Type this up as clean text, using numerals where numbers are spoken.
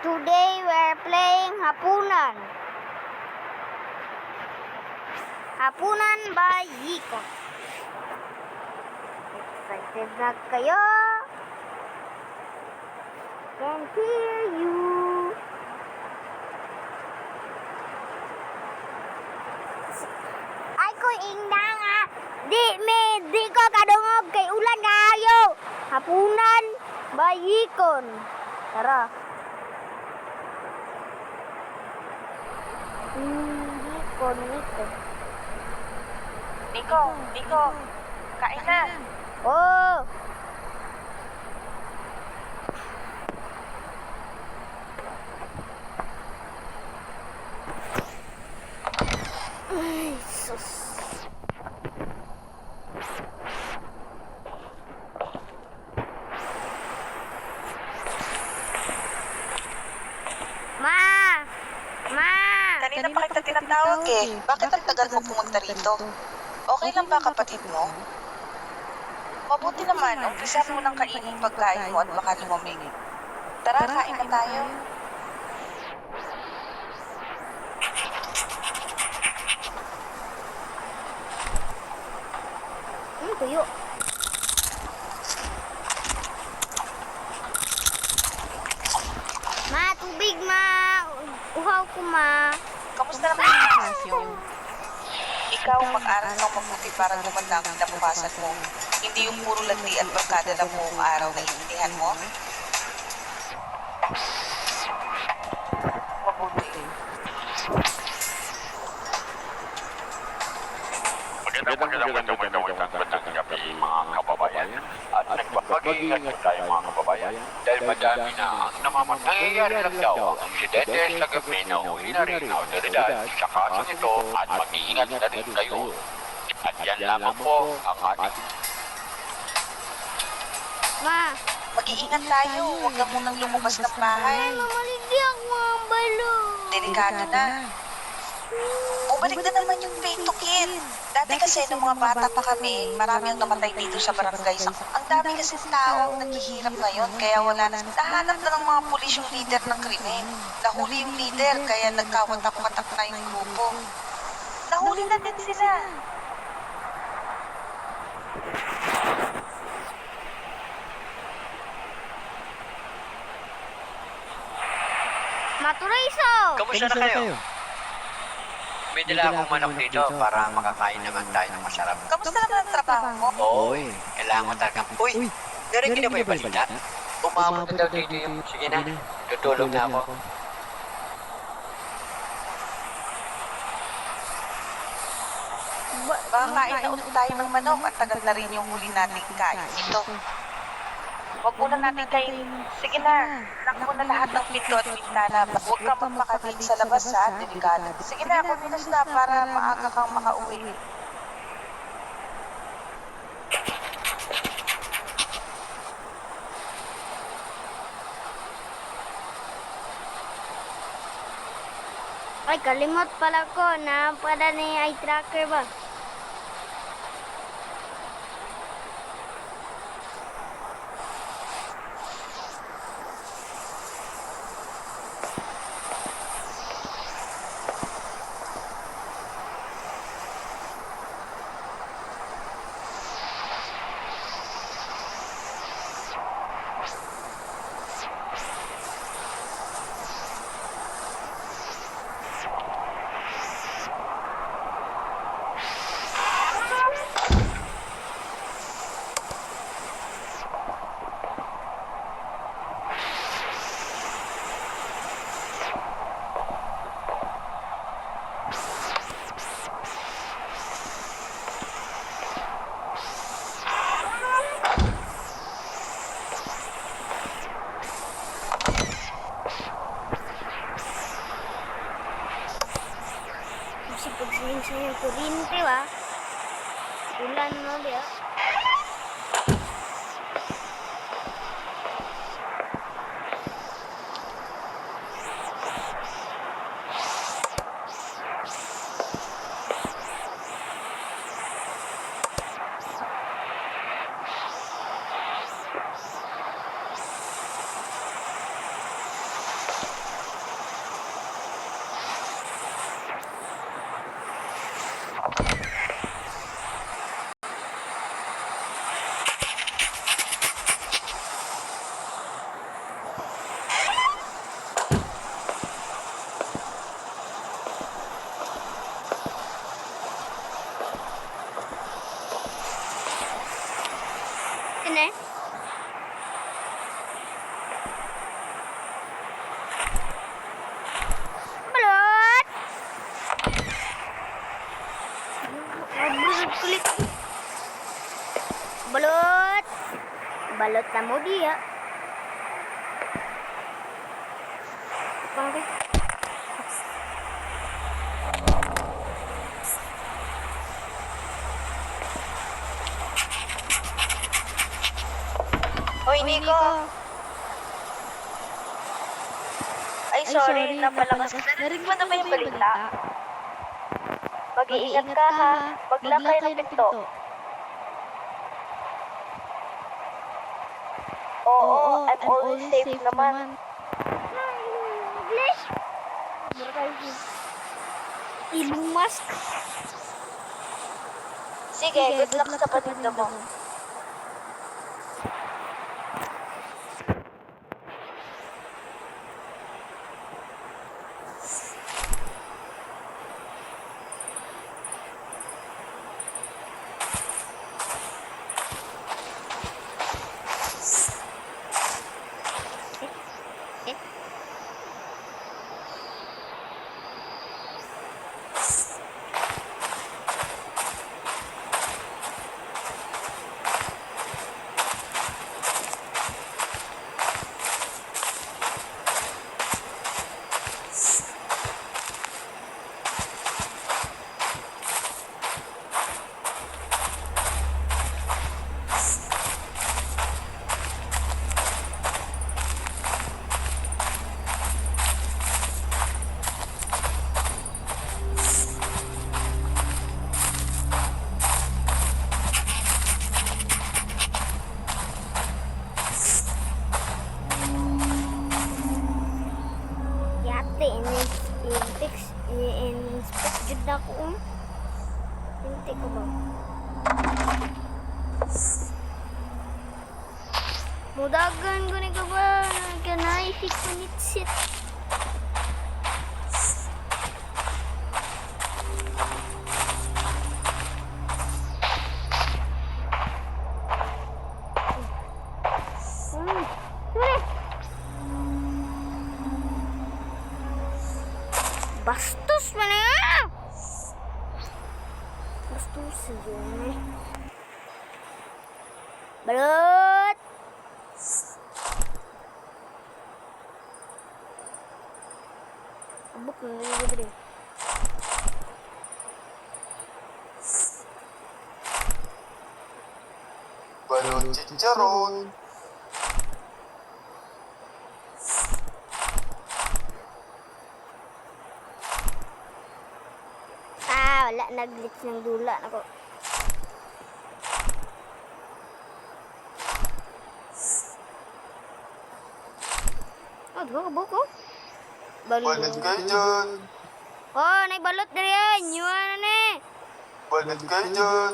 Today we're playing Hapunan. Hapunan by Yiko. Excited na kayo? Can hear you. Ay ko ingna nga. Di ko kadungog kay ulan kayo. Hapunan by Yikon. Tara. Nico, kain na. Oh. Ay, sus. Kanina pa kita tinatawag eh. Bakit ang tagal mo pumunta rito? Okay lang ba kapatid mo? Mabuti naman, umpisa mo nang kainin pagkain mo at baka lumamig. Tara, kain na tayo. Tuyo. Ma, tubig ma. Uhaw ko ma. Kamusta naman ang bakasyon? Ikaw mag-aral ng mabuti para gumanda ang kinabukasan mo. Hindi yung puro landi at barkada na buong araw na iintindihan mo. Mabuti. Magandang gabi mga kababayan at nagpapag-iingat tayo mga kababayan dahil madami na nangyayari lang daw ang insidente sa gabi na uwi na rin ang otoridad sa kaso nito at mag-iingat na rin kayo. At yan lamang po ang ating Ma. Mag-iingat tayo. Huwag ka munang lumabas ng bahay. Mamalindi ako ang balo. Delikado na. Bumalik na naman yung pay-to-kid. Dati kasi nung mga bata pa kami, marami ang namatay dito sa barangay. Ang dami kasi tao naghihirap ngayon, kaya wala na. Nahanap na ng mga pulis yung leader ng krimen. Nahuli yung leader, kaya nagkawatak-watak na yung grupo. Nahuli na din sila. Maturaiso. Kamusta na kayo? May dala akong manok dito para makakain naman tayo ng masarap. Kamusta naman ang trabaho mo? Oo, kailangan mo talagang... Uy, narinig na ba yung balita? Umabot na daw dito yung... Sige na, tutulog na ako. Baka kain na ulit tayo ng manok at tagal na rin yung huli nating kain ito. Huwag muna natin kainin. Sige na, lock mo na lahat ng pinto at bintana. Huwag ka magpakabig sa labas ha, delikado. Sige na, kumilos na para maaga kang makauwi. Ay, kalimot pala ko na pada ni eye tracker ba? Saya kuryente ba? Ulan mo dia. Tamo dia. Pangit. Hoy, Nico. Ay, sorry, napalakas. Narinig mo na ba yung balita? Mag-iingat ka ha. Maglang kayo ng pinto. Oo, I'm always safe naman. English. Elon Musk. Sige, good luck sa paninda mo. Yate, in-inspect jud ako. Hintay ko ba? Mudagan ko ni ka ba? Kanay, 6 minutes sit. Bastos mana ya? Bastos saja nih. Balut. Abuk nih gede. Balut cicerun. Wala, nag-glitch ng dula ako. Oh, diba kabuk ko? Balut kayo dyan. Oh, naibalot na yan. Yuan na. Balut kayo dyan.